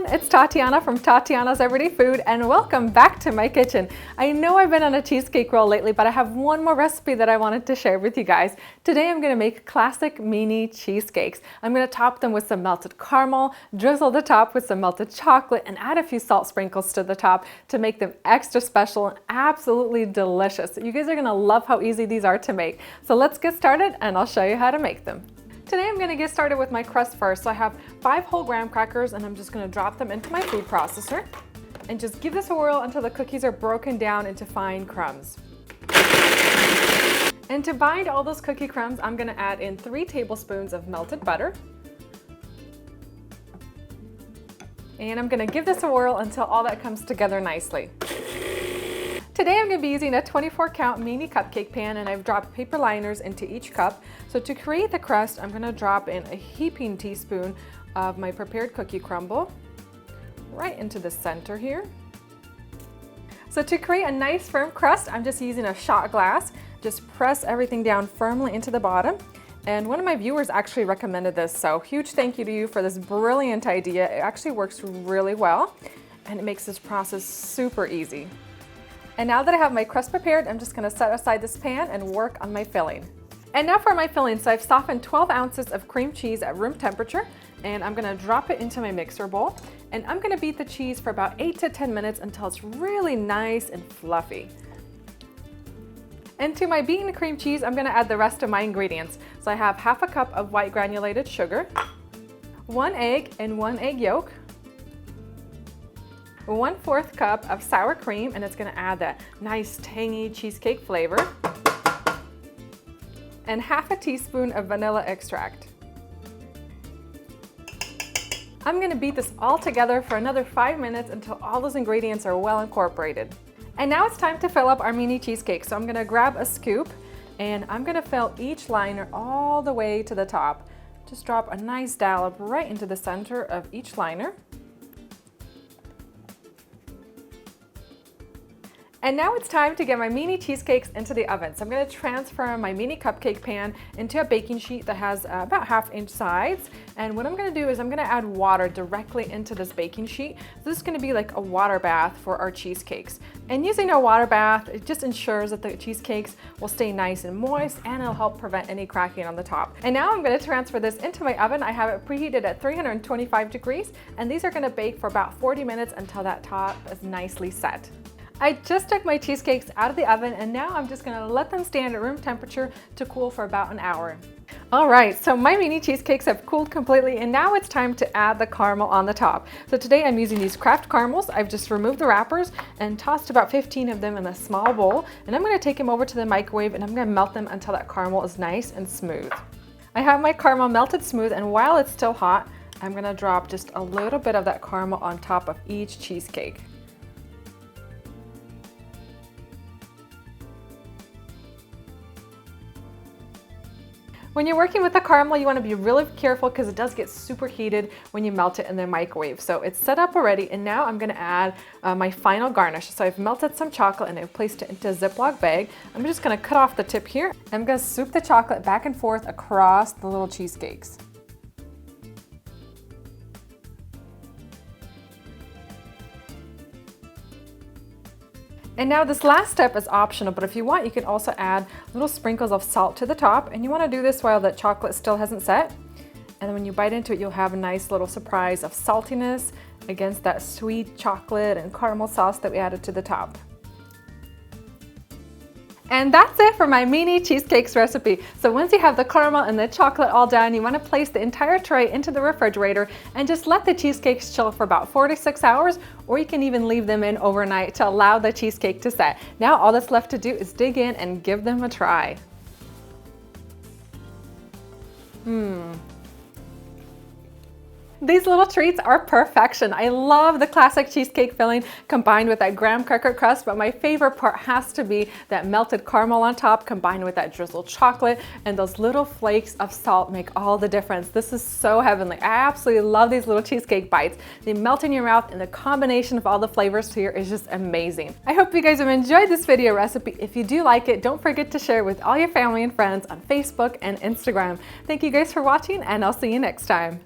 everyone, it's Tatiana from Tatiana's Everyday Food and welcome back to my kitchen. I know I've been on a cheesecake roll lately, but I have one more recipe that I wanted to share with you guys. Today I'm going to make classic mini cheesecakes. I'm going to top them with some melted caramel, drizzle the top with some melted chocolate, and add a few salt sprinkles to the top to make them extra special and absolutely delicious. You guys are going to love how easy these are to make. So let's get started and I'll show you how to make them. Today I'm going to get started with my crust first. So I have 5 whole graham crackers and I'm just going to drop them into my food processor and just give this a whirl until the cookies are broken down into fine crumbs. And to bind all those cookie crumbs, I'm going to add in 3 tablespoons of melted butter. And I'm going to give this a whirl until all that comes together nicely. Today I'm going to be using a 24 count mini cupcake pan and I've dropped paper liners into each cup. So to create the crust, I'm going to drop in a heaping teaspoon of my prepared cookie crumble right into the center here. So to create a nice firm crust, I'm just using a shot glass. Just press everything down firmly into the bottom. And one of my viewers actually recommended this, so huge thank you to you for this brilliant idea. It actually works really well and it makes this process super easy. And now that I have my crust prepared, I'm just going to set aside this pan and work on my filling. And now for my filling. So I've softened 12 ounces of cream cheese at room temperature and I'm going to drop it into my mixer bowl. And I'm going to beat the cheese for about 8 to 10 minutes until it's really nice and fluffy. And to my beaten cream cheese, I'm going to add the rest of my ingredients. So I have half a cup of white granulated sugar, 1 egg and 1 egg yolk, 1/4 cup of sour cream, and it's going to add that nice tangy cheesecake flavor, and half a teaspoon of vanilla extract. I'm going to beat this all together for another 5 minutes until all those ingredients are well incorporated. And now it's time to fill up our mini cheesecake. So I'm going to grab a scoop and I'm going to fill each liner all the way to the top. Just drop a nice dollop right into the center of each liner. And now it's time to get my mini cheesecakes into the oven. So I'm going to transfer my mini cupcake pan into a baking sheet that has about 1/2 inch sides. And what I'm going to do is I'm going to add water directly into this baking sheet. So this is going to be like a water bath for our cheesecakes. And using a water bath, it just ensures that the cheesecakes will stay nice and moist and it'll help prevent any cracking on the top. And now I'm going to transfer this into my oven. I have it preheated at 325 degrees and these are going to bake for about 40 minutes until that top is nicely set. I just took my cheesecakes out of the oven and now I'm just going to let them stand at room temperature to cool for about an hour. Alright, so my mini cheesecakes have cooled completely and now it's time to add the caramel on the top. So today I'm using these Kraft caramels. I've just removed the wrappers and tossed about 15 of them in a small bowl, and I'm going to take them over to the microwave and I'm going to melt them until that caramel is nice and smooth. I have my caramel melted smooth, and while it's still hot, I'm going to drop just a little bit of that caramel on top of each cheesecake. When you're working with the caramel, you want to be really careful because it does get super heated when you melt it in the microwave. So it's set up already, and now I'm going to add my final garnish. So I've melted some chocolate and I've placed it into a Ziploc bag. I'm just going to cut off the tip here. I'm going to swoop the chocolate back and forth across the little cheesecakes. And now this last step is optional, but if you want, you can also add little sprinkles of salt to the top. And you want to do this while the chocolate still hasn't set. And then when you bite into it, you'll have a nice little surprise of saltiness against that sweet chocolate and caramel sauce that we added to the top. And that's it for my mini cheesecakes recipe. So once you have the caramel and the chocolate all done, you want to place the entire tray into the refrigerator and just let the cheesecakes chill for about 4 to 6 hours, or you can even leave them in overnight to allow the cheesecake to set. Now all that's left to do is dig in and give them a try. These little treats are perfection. I love the classic cheesecake filling combined with that graham cracker crust, but my favorite part has to be that melted caramel on top combined with that drizzled chocolate, and those little flakes of salt make all the difference. This is so heavenly. I absolutely love these little cheesecake bites. They melt in your mouth and the combination of all the flavors here is just amazing. I hope you guys have enjoyed this video recipe. If you do like it, don't forget to share it with all your family and friends on Facebook and Instagram. Thank you guys for watching, and I'll see you next time.